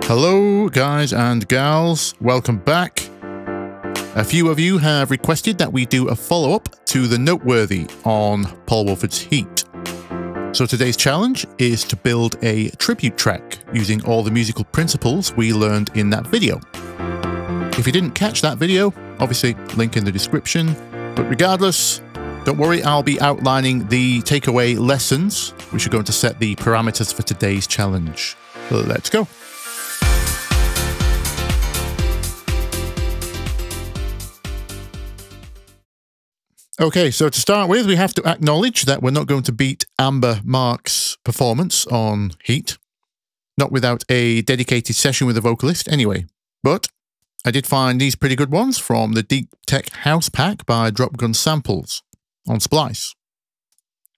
Hello guys and gals, welcome back. A few of you have requested that we do a follow-up to the Noteworthy on Paul Woolford's Heat. So today's challenge is to build a tribute track using all the musical principles we learned in that video. If you didn't catch that video, obviously link in the description, but regardless, don't worry, I'll be outlining the takeaway lessons which are going to set the parameters for today's challenge. So let's go. Okay, so to start with, we have to acknowledge that we're not going to beat Amber Mark's performance on Heat. Not without a dedicated session with a vocalist anyway. But I did find these pretty good ones from the Deep Tech House Pack by Dropgun Samples on Splice.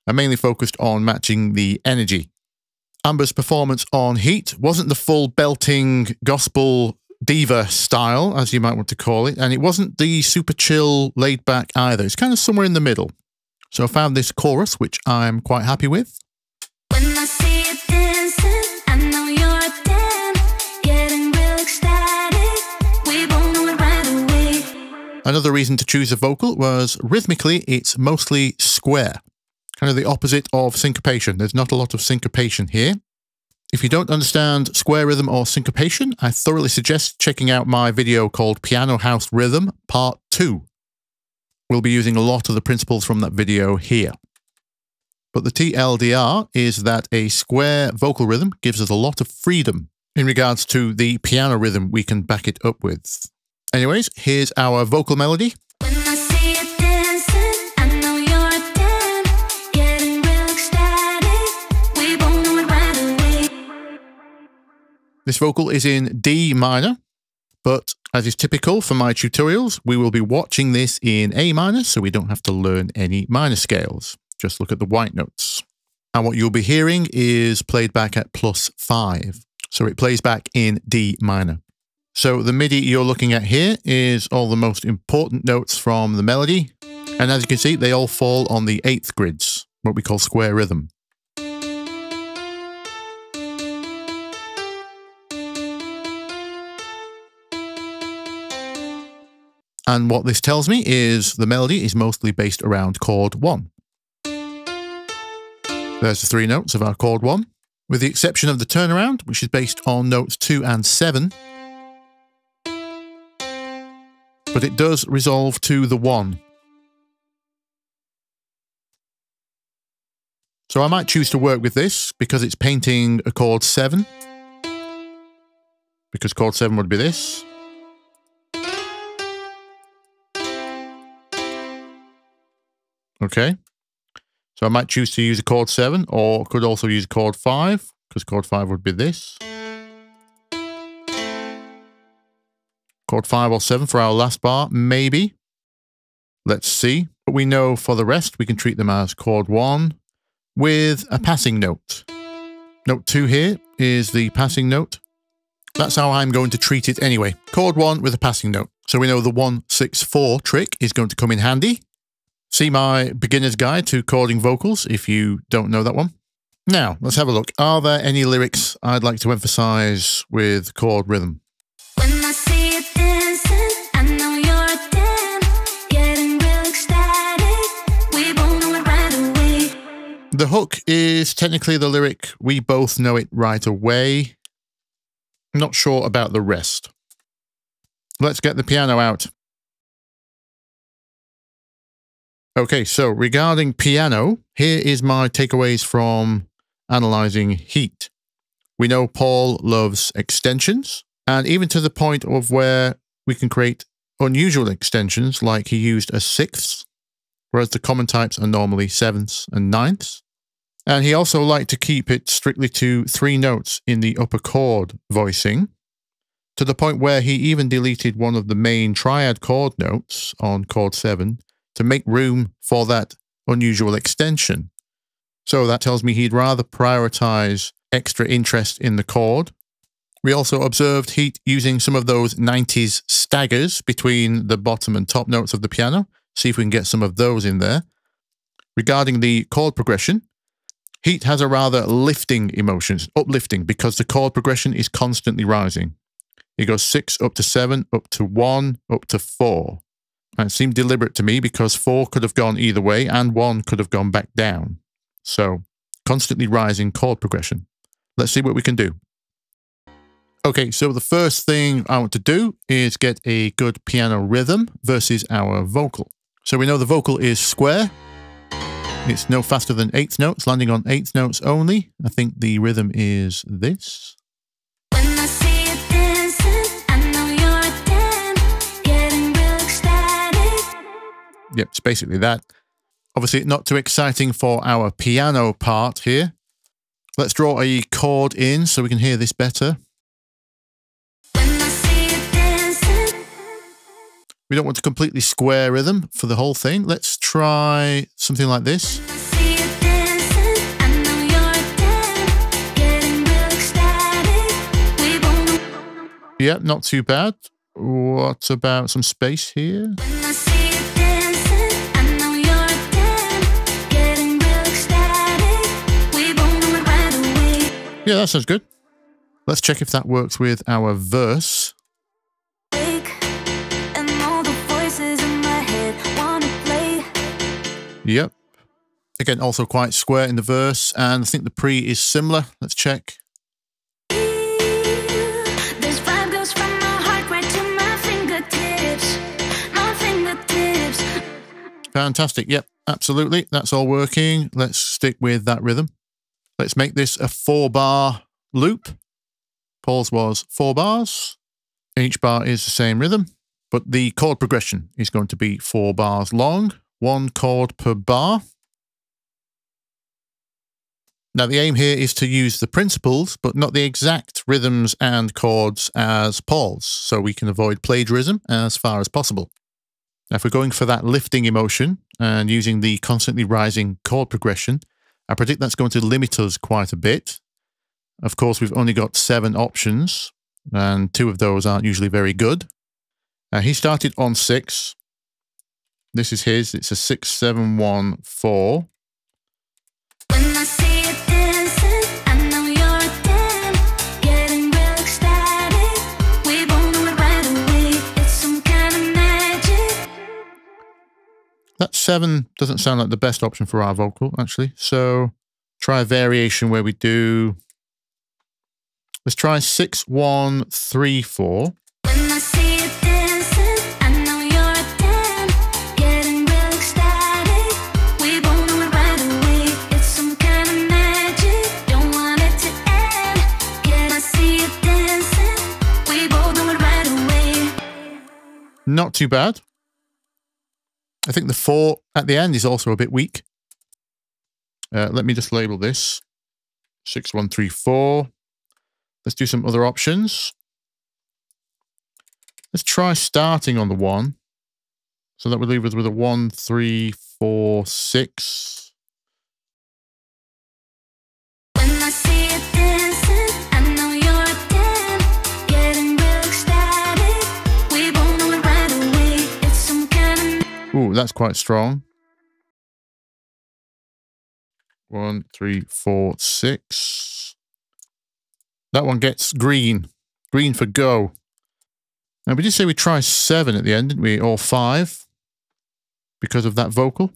I mainly focused on matching the energy. Amber's performance on Heat wasn't the full belting gospel diva style, as you might want to call it, and it wasn't the super chill, laid back either. It's kind of somewhere in the middle. So I found this chorus, which I'm quite happy with. When I see you dancing, I know you're a 10, getting real ecstatic, we both know it right away. Another reason to choose a vocal was rhythmically, it's mostly square. Kind of the opposite of syncopation. There's not a lot of syncopation here. If you don't understand square rhythm or syncopation, I thoroughly suggest checking out my video called Piano House Rhythm Part 2. We'll be using a lot of the principles from that video here. But the TLDR is that a square vocal rhythm gives us a lot of freedom in regards to the piano rhythm we can back it up with. Anyways, here's our vocal melody. When I see you dancing, I know you're a 10, getting real ecstatic, we both know it right away. This vocal is in D minor, but as is typical for my tutorials, we will be watching this in A minor, so we don't have to learn any minor scales. Just look at the white notes. And what you'll be hearing is played back at +5. So it plays back in D minor. So the MIDI you're looking at here is all the most important notes from the melody. And as you can see, they all fall on the 8th grids, what we call square rhythm. And what this tells me is the melody is mostly based around chord 1. There's the 3 notes of our chord 1, with the exception of the turnaround, which is based on notes 2 and 7. But it does resolve to the 1. So I might choose to work with this because it's painting a chord 7. Because chord 7 would be this. Okay, so I might choose to use a chord 7, or could also use a chord 5, because chord 5 would be this. Chord 5 or 7 for our last bar, maybe. Let's see. But we know for the rest, we can treat them as chord 1 with a passing note. Note 2 here is the passing note. That's how I'm going to treat it anyway. Chord 1 with a passing note. So we know the 1-6-4 trick is going to come in handy. See my beginner's guide to chording vocals if you don't know that one. Now, let's have a look. Are there any lyrics I'd like to emphasize with chord rhythm? When I see you dancing, I know you're a 10, getting real ecstatic, we both know it right away. The hook is technically the lyric, we both know it right away. I'm not sure about the rest. Let's get the piano out. Okay, so regarding piano, here is my takeaways from analyzing Heat. We know Paul loves extensions, and even to the point of where we can create unusual extensions, like he used a 6th, whereas the common types are normally 7ths and 9ths. And he also liked to keep it strictly to 3 notes in the upper chord voicing, to the point where he even deleted one of the main triad chord notes on chord 7 to make room for that unusual extension. So that tells me he'd rather prioritize extra interest in the chord. We also observed Heat using some of those 90s staggers between the bottom and top notes of the piano. See if we can get some of those in there. Regarding the chord progression, Heat has a rather lifting emotion, uplifting, because the chord progression is constantly rising. It goes 6 up to 7, up to 1, up to 4. And it seemed deliberate to me because 4 could have gone either way and 1 could have gone back down. So, constantly rising chord progression. Let's see what we can do. Okay, so the first thing I want to do is get a good piano rhythm versus our vocal. So we know the vocal is square. It's no faster than 8th notes, landing on 8th notes only. I think the rhythm is this. When I see you dancing, I know you're 10, getting real ecstatic. Yep, it's basically that. Obviously, not too exciting for our piano part here. Let's draw a chord in so we can hear this better. When I see you dancing, We don't want a completely square rhythm for the whole thing. Let's try something like this. I see you dancing, I know you're 10, getting real ecstatic. We both. Yep, not too bad. What about some space here? When I see you dancing, I know you're 10, getting real ecstatic. We both know it right away. Yeah, that sounds good. Let's check if that works with our verse. And all the voices in my head wanna play. Yep. Again, also quite square in the verse, and I think the pre is similar. Let's check. This vibe goes from my heart right to my fingertips. My fingertips. Fantastic. Yep, absolutely. That's all working. Let's stick with that rhythm. Let's make this a 4-bar loop. Paul's was 4 bars. Each bar is the same rhythm, but the chord progression is going to be 4 bars long, 1 chord per bar. Now, the aim here is to use the principles, but not the exact rhythms and chords as Paul's, so we can avoid plagiarism as far as possible. Now, if we're going for that lifting emotion and using the constantly rising chord progression, I predict that's going to limit us quite a bit. Of course, we've only got 7 options, and 2 of those aren't usually very good. He started on 6. This is his. It's a 6-7-1-4. When I see you dancing, I know you're 10, getting real ecstatic. We both know it right away. It's some kind of magic. That 7 doesn't sound like the best option for our vocal, actually. So try a variation where we do... Let's try 6-1-3-4. When I see you dancing, I know you're 10, getting real ecstatic. We both know it right away. It's some kind of magic. Don't want it to end. Can I see you dancing? We both know it right away. Not too bad. I think the 4 at the end is also a bit weak. Let me just label this 6-1-3-4. Let's do some other options. Let's try starting on the 1. So that would leave us with a 1-3-4-6. When I see you dancing, I know you're 10, getting real ecstatic. We both know it right away. It's some kind of... Ooh, that's quite strong. 1-3-4-6. That one gets green. Green for go. Now, we did say we try 7 at the end, didn't we? Or 5. Because of that vocal.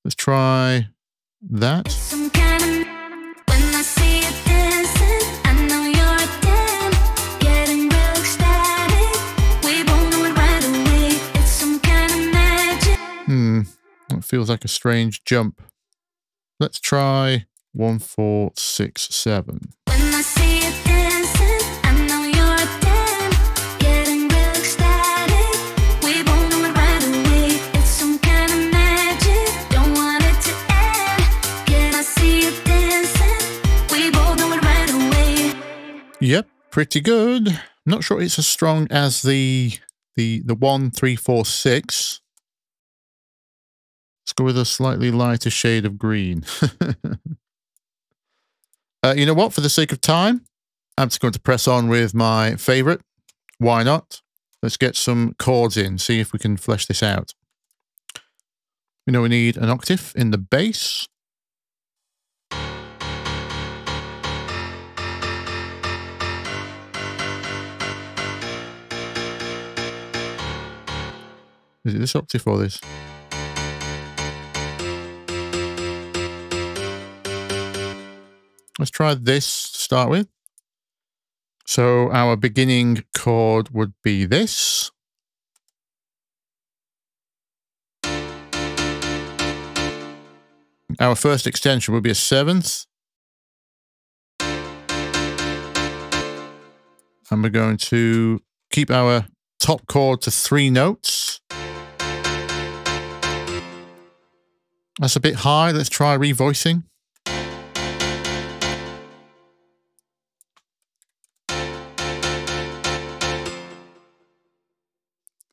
Let's try that. Some kind of... When I see you dancing, I know you're 10, getting real ecstatic. We both know it right away. It's some kind of magic. That feels like a strange jump. Let's try 1-4-6-7. When I see you dancing, I know you're 10, getting real ecstatic. We both know it right away. It's some kind of magic. Don't want it to end. Can I see you dancing? We both know it right away. Yep, pretty good. Not sure it's as strong as the 1-3-4-6. Let's go with a slightly lighter shade of green. You know what? For the sake of time, I'm just going to press on with my favorite. Why not? Let's get some chords in, see if we can flesh this out. We know we need an octave in the bass. Is it this octave or this? Let's try this to start with. So our beginning chord would be this. Our first extension would be a seventh. And we're going to keep our top chord to 3 notes. That's a bit high. Let's try revoicing.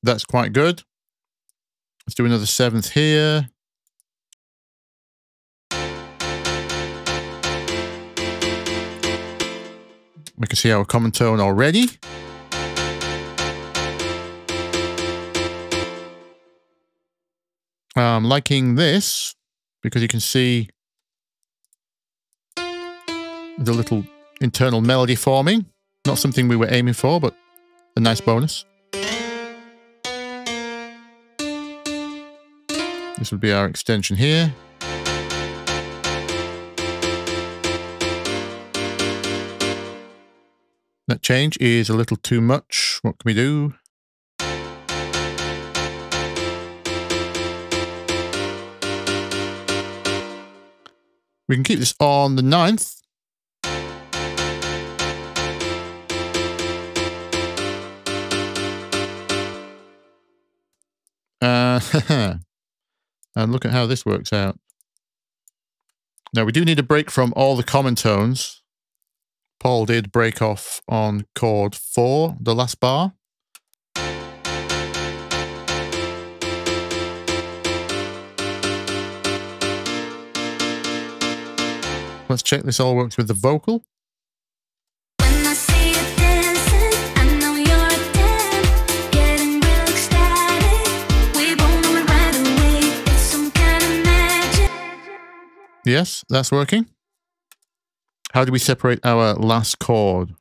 That's quite good. Let's do another seventh here. We can see our common tone already. I'm liking this because you can see the little internal melody forming. Not something we were aiming for, but a nice bonus. This would be our extension here. That change is a little too much. What can we do? We can keep this on the 9th. And look at how this works out. Now we do need a break from all the common tones. Paul did break off on chord 4, the last bar. Let's check this all works with the vocal. When I see you dancing, I know you're a 10, getting real ecstatic. We both know it right away. It's some kind of magic. Yes, that's working. How do we separate our last chord?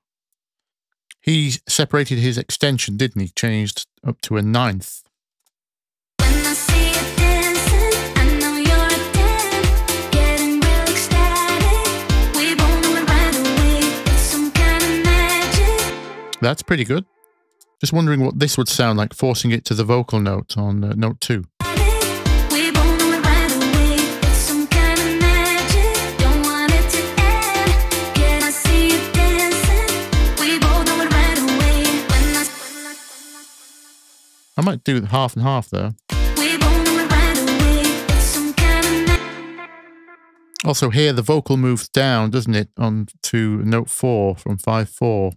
He separated his extension, didn't he? Changed up to a 9th. When I see you dancing, I know you're a 10, getting real ecstatic. We both know it right away. It's some kind of magic. That's pretty good. Just wondering what this would sound like, forcing it to the vocal note on note 2. We both know it right away. It's some kind of magic. Don't want it to end. Can I see you dancing? We both know it right away. I might do half and half there. We both know it right away. It's some kind of magic. Also here, the vocal moves down, doesn't it, on to note 4 from 5/4.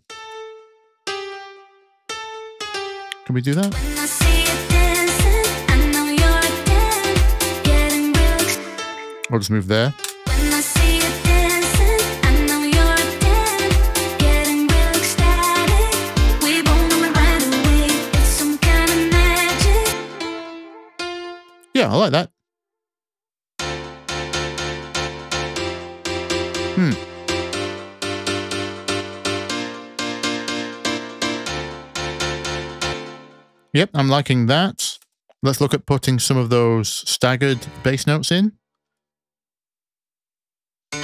Can we do that? When I see you dancing, I know you're a 10, getting real ecstatic. I'll just move there. When I see you dancing, I know you're a 10, getting real ecstatic. We both know it right away. It's some kind of magic. Yeah, I like that. Yep, I'm liking that. Let's look at putting some of those staggered bass notes in.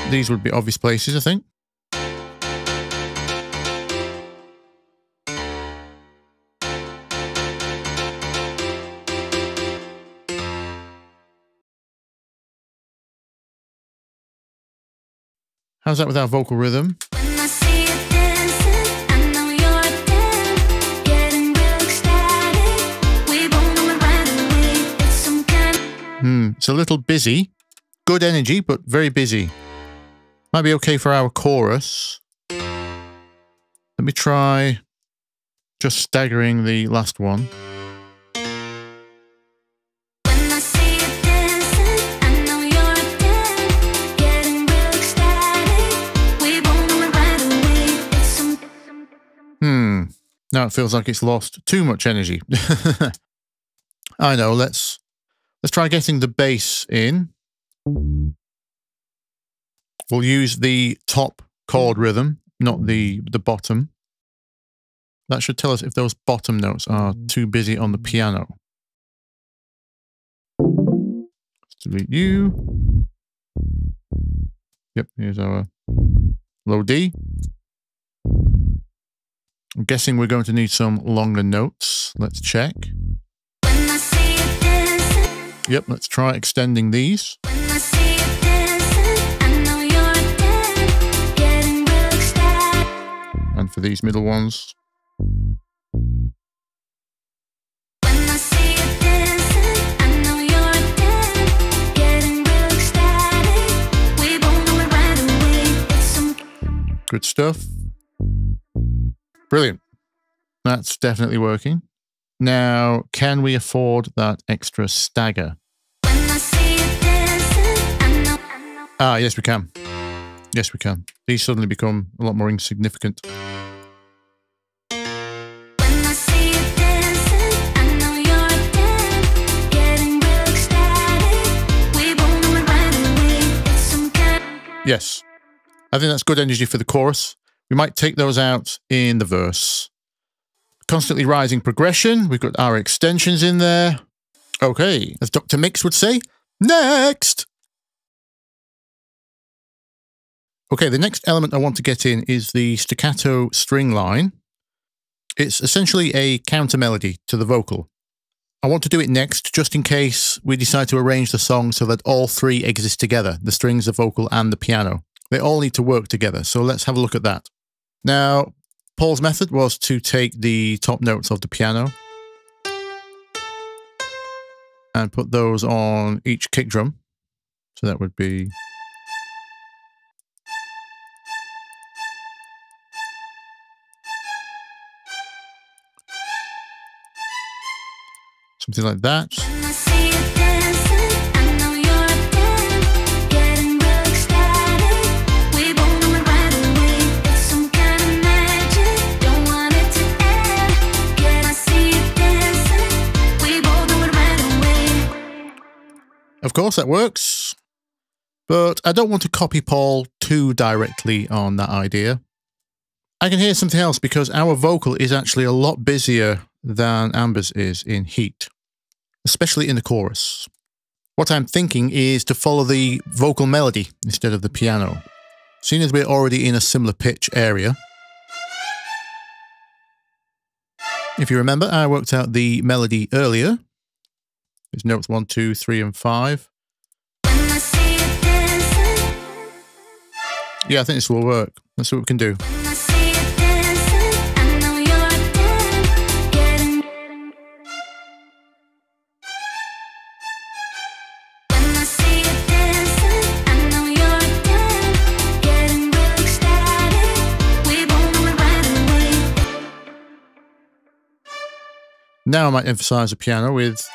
These would be obvious places, I think. How's that with our vocal rhythm? When I see you dancing, I know you're a 10, getting real ecstatic. We both know it right away. It's some kind of... It's a little busy. Good energy, but very busy. Might be okay for our chorus. Let me try just staggering the last one. When I see you dancing, I know you're a 10, getting real ecstatic. We both know it right away. It's some... Now it feels like it's lost too much energy. I know, let's try getting the bass in. We'll use the top chord rhythm, not the bottom. That should tell us if those bottom notes are too busy on the piano. delete you. Yep, here's our low D. I'm guessing we're going to need some longer notes. Let's check. Yep, let's try extending these. And for these middle ones. Good stuff. Brilliant. That's definitely working. Now, can we afford that extra stagger? Ah, yes, we can. Yes, we can. These suddenly become a lot more insignificant. Yes. I think that's good energy for the chorus. We might take those out in the verse. Constantly rising progression. We've got our extensions in there. Okay, as Dr. Mix would say, next! Okay, the next element I want to get in is the staccato string line. It's essentially a counter melody to the vocal. I want to do it next, just in case we decide to arrange the song so that all three exist together, the strings, the vocal, and the piano. They all need to work together, so let's have a look at that. Now, Paul's method was to take the top notes of the piano and put those on each kick drum. So that would be... something like that. Of course, that works, but I don't want to copy Paul too directly on that idea. I can hear something else because our vocal is actually a lot busier than Amber's is in Heat, especially in the chorus. What I'm thinking is to follow the vocal melody instead of the piano. Seeing as we're already in a similar pitch area. If you remember, I worked out the melody earlier. It's notes 1, 2, 3, and 5. Yeah, I think this will work. Let's see what we can do. Now I might emphasize the piano with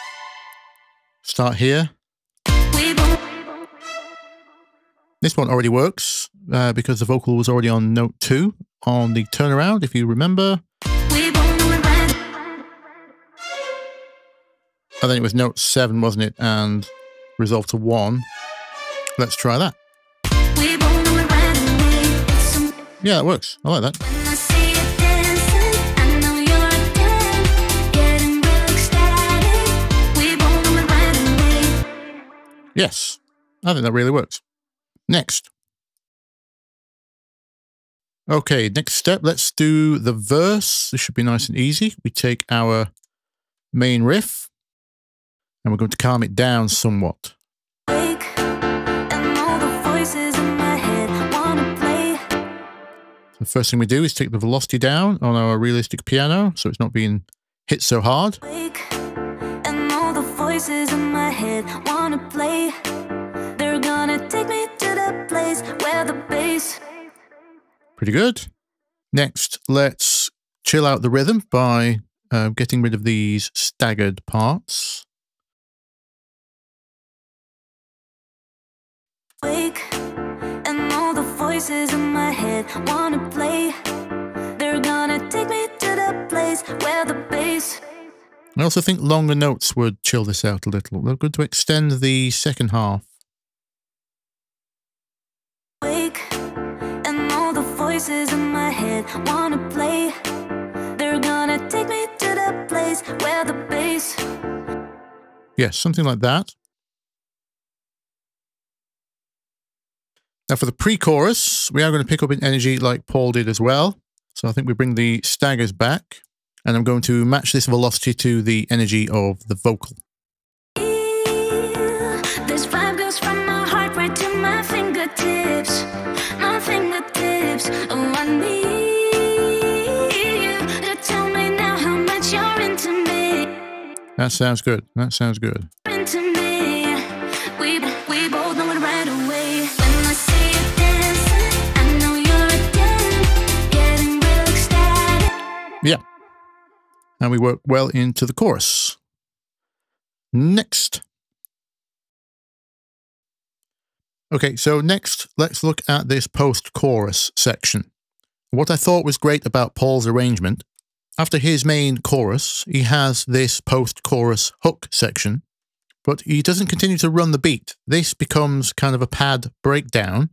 start here. This one already works because the vocal was already on note 2 on the turnaround, if you remember. And then it was note 7, wasn't it? And resolved to 1. Let's try that. Yeah, that works. I like that. Yes, I think that really works. Next. Okay, next step, let's do the verse. This should be nice and easy. We take our main riff and we're going to calm it down somewhat. The first thing we do is take the velocity down on our realistic piano so it's not being hit so hard. Voices in my head wanna play. They're gonna take me to the place where the bass. Pretty good. Next, let's chill out the rhythm by getting rid of these staggered parts. Wake, and all the voices in my head wanna play. They're gonna take me to the place where the bass. I also think longer notes would chill this out a little. They're good to extend the second half. Wake, and all the voices in my head wanna play. They're gonna take me to the place where the bass. Yes, something like that. Now for the pre-chorus, we are going to pick up in energy like Paul did as well. So I think we bring the staggers back, and I'm going to match this velocity to the energy of the vocal. This vibe goes from my heart right to my fingertips. My fingertips. Oh, I need you to tell me now how much you're into me. That sounds good. That sounds good. Into me. We both know it right away. When I see you dancing, I know you're a damn. Getting real ecstatic. Yeah. And we work well into the chorus. Next. Okay, so next, let's look at this post-chorus section. What I thought was great about Paul's arrangement, after his main chorus, he has this post-chorus hook section, but he doesn't continue to run the beat. This becomes kind of a pad breakdown,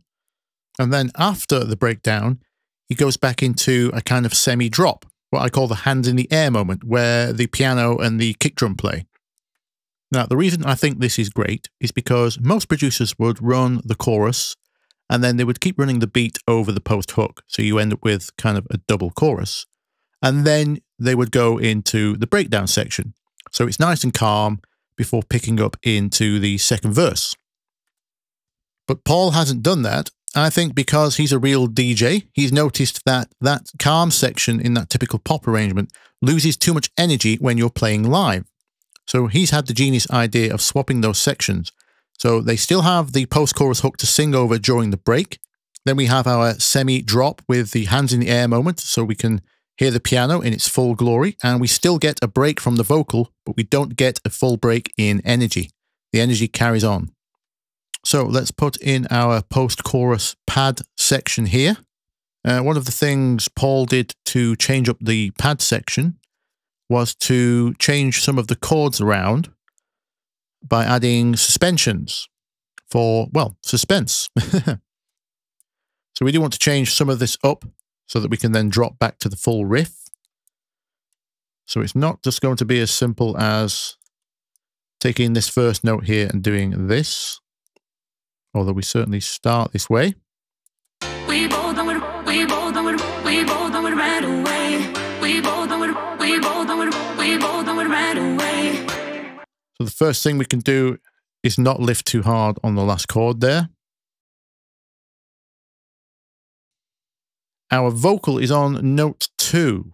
and then after the breakdown, he goes back into a kind of semi-drop, what I call the hands in the air moment, where the piano and the kick drum play. Now, the reason I think this is great is because most producers would run the chorus and then they would keep running the beat over the post hook. So you end up with kind of a double chorus. And then they would go into the breakdown section. So it's nice and calm before picking up into the second verse. But Paul hasn't done that. I think because he's a real DJ, he's noticed that that calm section in that typical pop arrangement loses too much energy when you're playing live. So he's had the genius idea of swapping those sections. So they still have the post-chorus hook to sing over during the break. Then we have our semi-drop with the hands in the air moment, so we can hear the piano in its full glory. And we still get a break from the vocal, but we don't get a full break in energy. The energy carries on. So let's put in our post-chorus pad section here. One of the things Paul did to change up the pad section was to change some of the chords around by adding suspensions for, well, suspense. So we do want to change some of this up so that we can then drop back to the full riff. So it's not just going to be as simple as taking this first note here and doing this, although we certainly start this way. We both know it, we both know it, we both know it right away. We both know it, we both know it, we both know it right away. So the first thing we can do is not lift too hard on the last chord there. Our vocal is on note 2.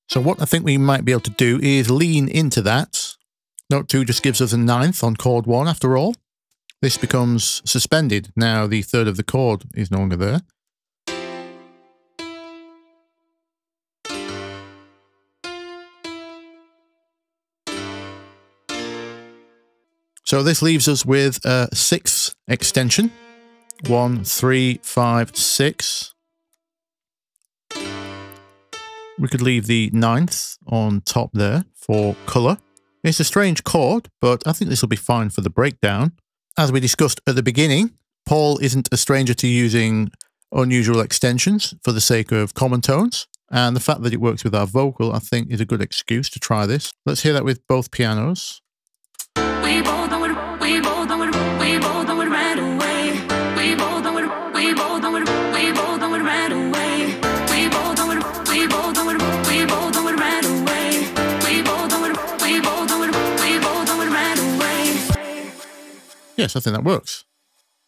So what I think we might be able to do is lean into that. Note 2 just gives us a 9th on chord 1 after all. This becomes suspended. Now the third of the chord is no longer there. So this leaves us with a 6th extension. 1, 3, 5, 6. We could leave the 9th on top there for colour. It's a strange chord, but I think this will be fine for the breakdown. As we discussed at the beginning, Paul isn't a stranger to using unusual extensions for the sake of common tones. And the fact that it works with our vocal, I think, is a good excuse to try this. Let's hear that with both pianos. We both know it, we both know it, we both know it right away. We both know it, we both know it, we both know it right away. We both know it, we both know it, we both know it right away. We both know it, we both know it, we both know it right away. Yes, I think that works.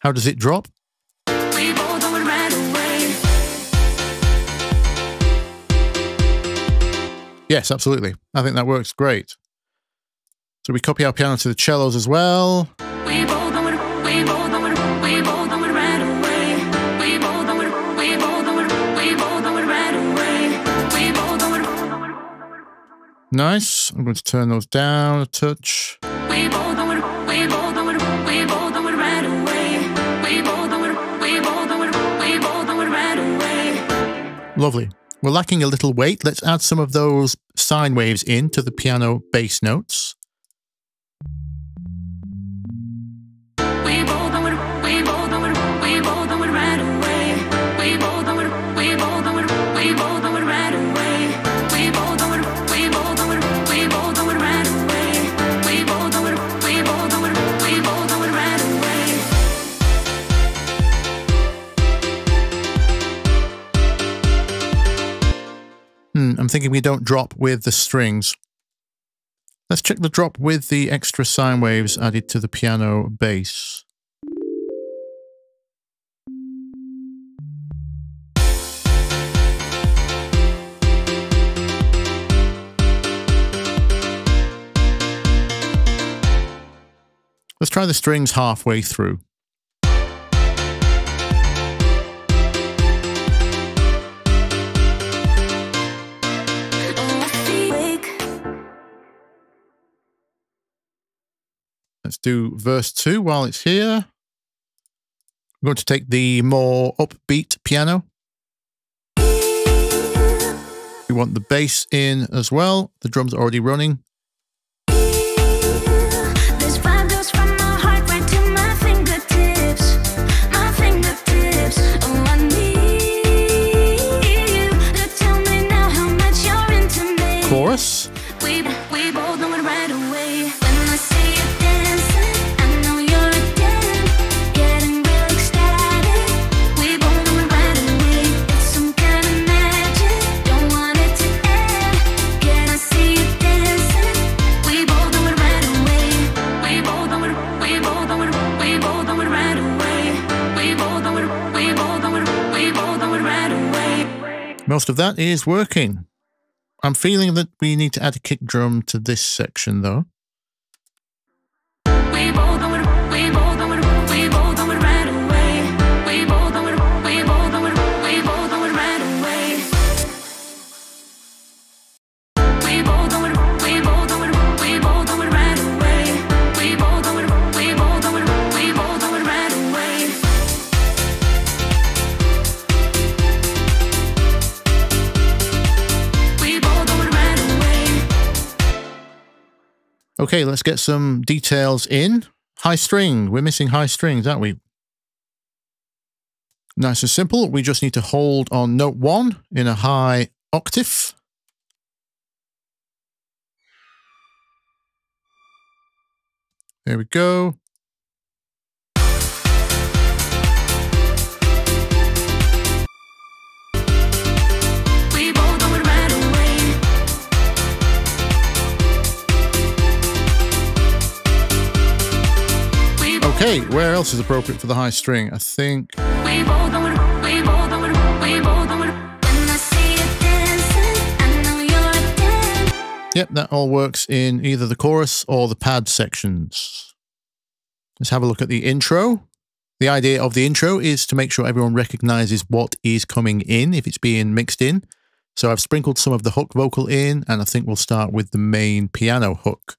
How does it drop? We both know it right away. Yes, absolutely. I think that works great. So we copy our piano to the cellos as well. We both know it, we both know it, we both know it right away. We both know it, we both know it, we both know it right away. We both know it. Nice. I'm going to turn those down a touch. We both know it, we both know it, we both know it right away. We both know it, we both know it, we both know it right away. Lovely. We're lacking a little weight. Let's add some of those sine waves into the piano bass notes. We both know it, we both know it, we both know it right away. We both know it, we both know it, we both know it right away. We both know it, we both know it, we both know it right away. We both know it, we both know it, we both know it right away. I'm thinking we don't drop with the strings. Let's check the drop with the extra sine waves added to the piano bass. Let's try the strings halfway through. Let's do verse 2 while it's here. I'm going to take the more upbeat piano. We want the bass in as well. The drums are already running. Chorus. Most of that is working. I'm feeling that we need to add a kick drum to this section though. Okay, let's get some details in. High string. We're missing high strings, aren't we? Nice and simple. We just need to hold on note 1 in a high octave. There we go. Okay, where else is appropriate for the high string? I think... Yep, that all works in either the chorus or the pad sections. Let's have a look at the intro. The idea of the intro is to make sure everyone recognizes what is coming in if it's being mixed in. So I've sprinkled some of the hook vocal in, and I think we'll start with the main piano hook.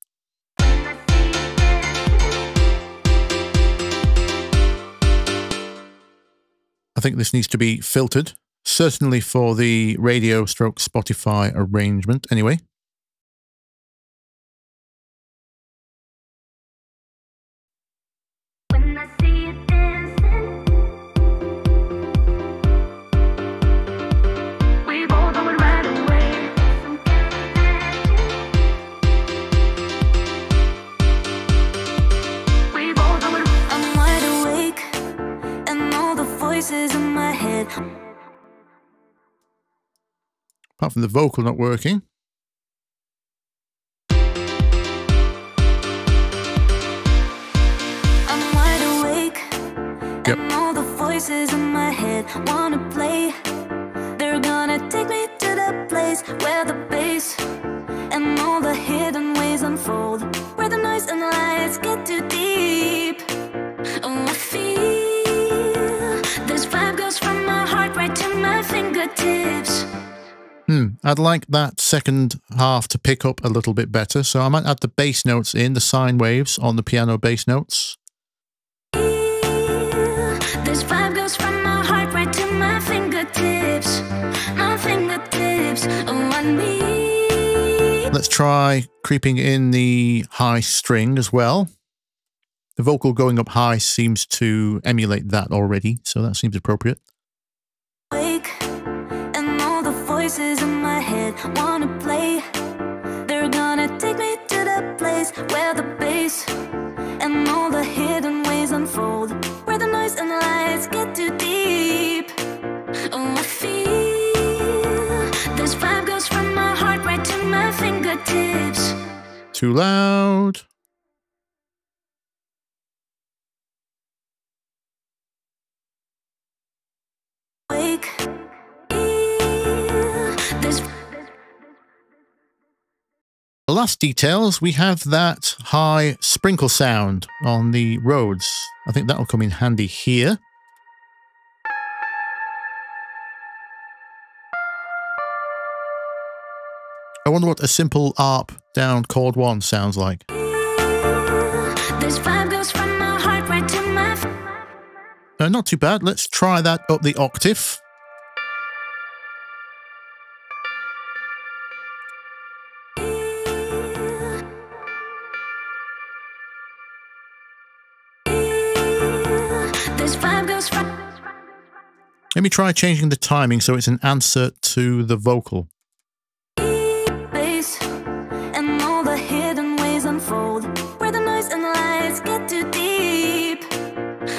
I think this needs to be filtered, certainly for the radio stroke Spotify arrangement anyway. In my head. Apart from the vocal not working. I'm wide awake, and all the voices in my head wanna play. They're gonna take me to the place where the bass and all the hidden ways unfold, where the noise and the lights get too deep. Oh, I feel this vibe goes from my heart right to my fingertips. I'd like that second half to pick up a little bit better, so I might add the bass notes in, the sine waves on the piano bass notes. This vibe goes from my heart right to my fingertips. My fingertips, oh, I need. Let's try creeping in the high string as well. The vocal going up high seems to emulate that already, so that seems appropriate. Wake, and all the voices in my head wanna play. They're gonna take me to the place where the bass and all the hidden ways unfold, where the noise and the lights get too deep. Oh, I feel this vibe goes from my fingertips. Too loud. Wake. The last details, we have that high sprinkle sound on the Rhodes. I think that'll come in handy here. I wonder what a simple ARP down chord 1 sounds like. This vibe goes from my heart right to my Not too bad. Let's try that up the octave. This vibe goes from Let me try changing the timing so it's an answer to the vocal. bass and all the hidden ways unfold where the noise and the lights get too deep.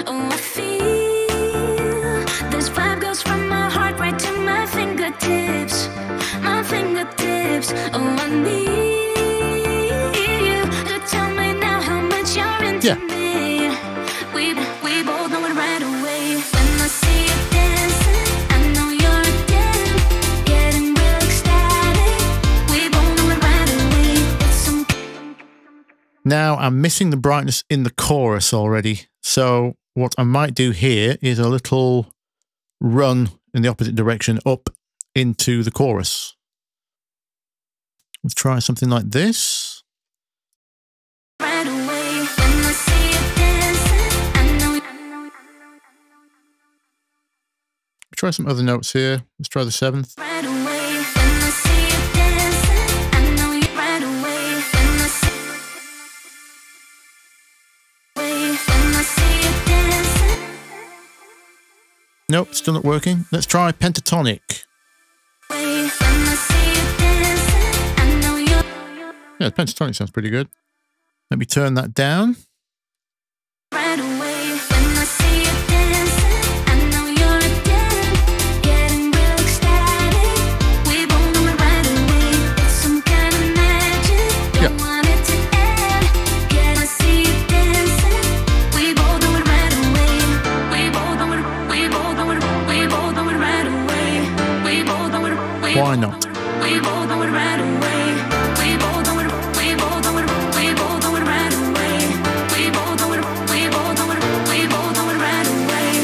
Oh, I feel this vibe goes from my heart right to my fingertips. My fingertips. Oh, I need you to tell me now how much you're into me. We both know it right away. When I see you dancing, I know you're a den, getting real ecstatic. We both know it right away. It's some Now I'm missing the brightness in the chorus already. So what I might do here is a little run in the opposite direction up into the chorus. Let's try something like this. right away. When I see you dancing, I know. Try some other notes here. Let's try the 7th. Right away. When I see you dancing, I know you right away. When I see you dancing. Nope, still not working. Let's try pentatonic. When I see you dancing, I know you. Yeah, pentatonic sounds pretty good. Let me turn that down. Right away. When I see you dancing, I know you're a den, getting real ecstatic. We both know it right away. It's some kind of magic. Don't want it to end. When I see you dancing, we both know it right away. We both know it. We both know it. We both know it right away. We both know it. Why not? We both know it right away. We both know it. We both know it. We both know it right away. We both know it. We both know it. We both know it right away.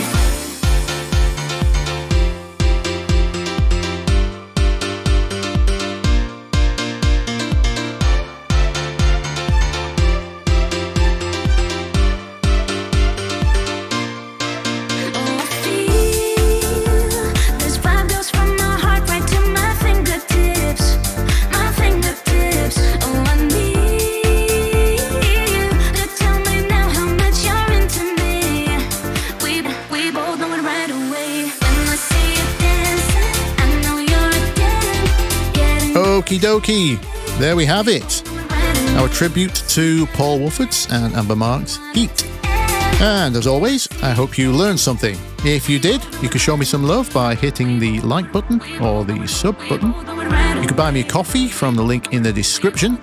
Oh, I feel this vibe goes from my heart right to my fingertips. My fingertips. Oh, I need you to tell me now how much you're into me. We both know it right away. When I see you dancing, I know you're a den, getting Okie dokie. There we have it. right away. Our tribute to Paul Woolford's and Amber Mark's Heat. And as always, I hope you learned something. If you did, you can show me some love by hitting the like button or the sub button. You can buy me a coffee from the link in the description.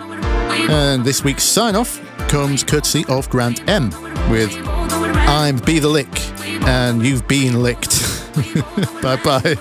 And this week's sign-off comes courtesy of Grant M with I'm Bthelick and you've been licked. Bye-bye.